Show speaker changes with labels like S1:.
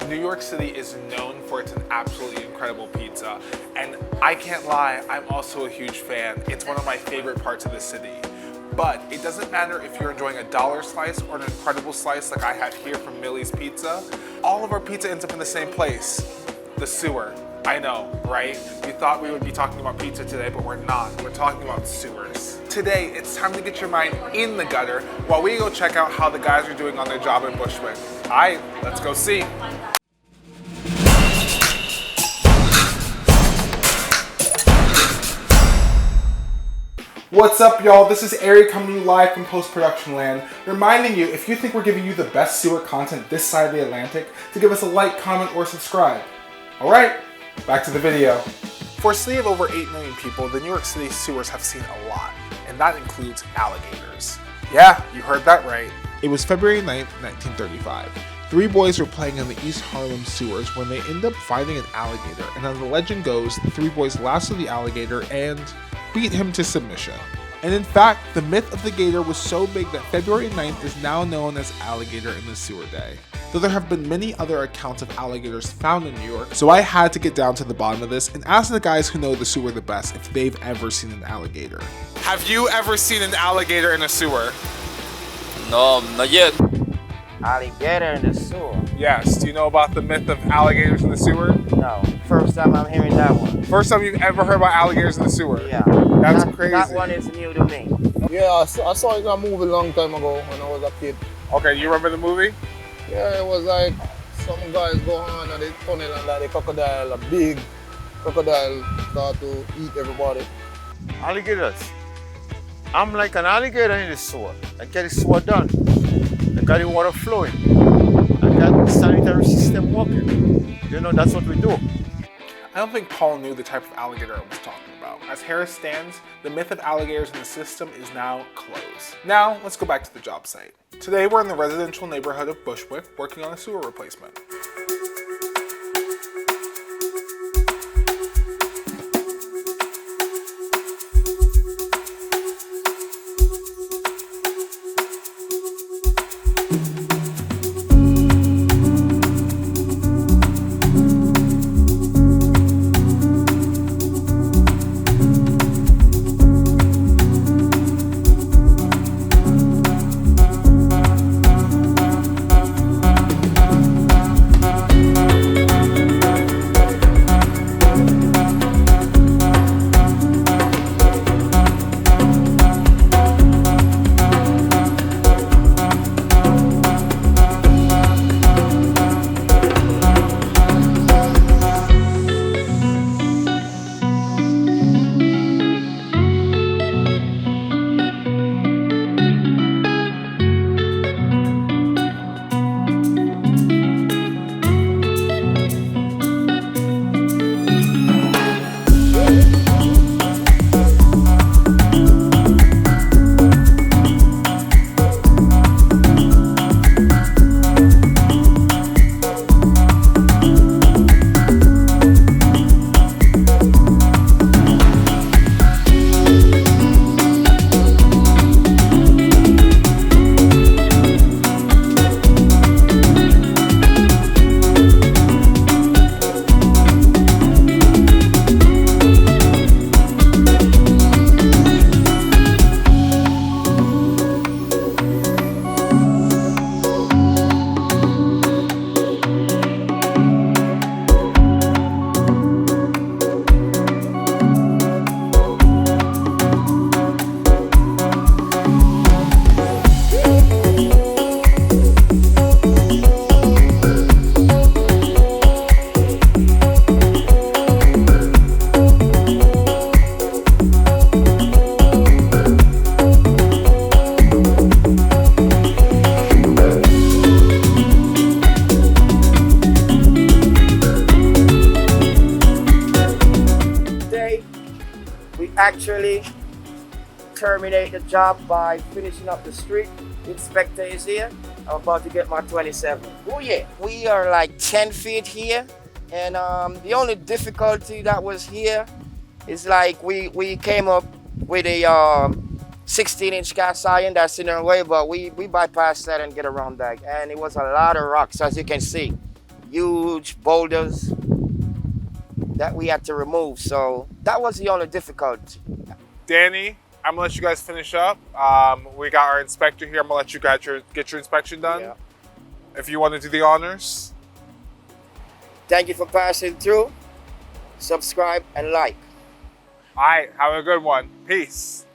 S1: New York City is known for its absolutely incredible pizza, and I can't lie, I'm also a huge fan. It's one of my favorite parts of the city. But it doesn't matter if you're enjoying a dollar slice or an incredible slice like I have here from Millie's Pizza. All of our pizza ends up in the same place, the sewer. I know, right? You thought we would be talking about pizza today, but we're not. We're talking about sewers. Today, it's time to get your mind in the gutter while we go check out how the guys are doing on their job in Bushwick. All right, let's go see. What's up, y'all? This is Ari coming to you live from post-production land, reminding you, if you think we're giving you the best sewer content this side of the Atlantic, to give us a like, comment, or subscribe. All right, back to the video. For a city of over 8 million people, the New York City sewers have seen a lot, and that includes alligators. Yeah, you heard that right. It was February 9th, 1935. 3 boys were playing in the East Harlem sewers when they end up finding an alligator, and as the legend goes, the 3 boys lassoed the alligator and beat him to submission. And in fact, the myth of the gator was so big that February 9th is now known as Alligator in the Sewer Day. Though there have been many other accounts of alligators found in New York, so I had to get down to the bottom of this and ask the guys who know the sewer the best if they've ever seen an alligator. Have you ever seen an alligator in a sewer?
S2: No, not yet.
S3: Alligator in the sewer?
S1: Yes. Do you know about the myth of alligators in the sewer?
S3: No. First time I'm hearing that one.
S1: First time you've ever heard about alligators in the sewer?
S3: Yeah.
S1: That's crazy.
S3: That one is new to me.
S4: Yeah, I saw it in a movie a long time ago when I was a kid.
S1: Okay, you remember the movie?
S4: Yeah, it was like some guys go on and they tunnel and like the crocodile, a big crocodile, start to eat everybody.
S5: Alligators. I'm like an alligator in the sewer. I get the sewer done. I got the water flowing. I got the sanitary system working. You know, that's what we do.
S1: I don't think Paul knew the type of alligator I was talking about. As Harris stands, the myth of alligators in the system is now closed. Now, let's go back to the job site. Today, we're in the residential neighborhood of Bushwick, working on a sewer replacement.
S3: Actually terminate the job by finishing up the street. The inspector is here. I'm about to get my 27. Oh yeah, we are like 10 feet here, and the only difficulty that was here is like we came up with a 16-inch cast iron that's in our way, but we bypassed that and get around that, and it was a lot of rocks, as you can see. huge boulders that we had to remove. So that was the only difficulty.
S1: Danny, I'm gonna let you guys finish up. We got our inspector here. I'm gonna let you guys get your inspection done.
S3: Yeah.
S1: If you want to do the honors.
S3: Thank you for passing through. Subscribe and like.
S1: All right, have a good one. Peace.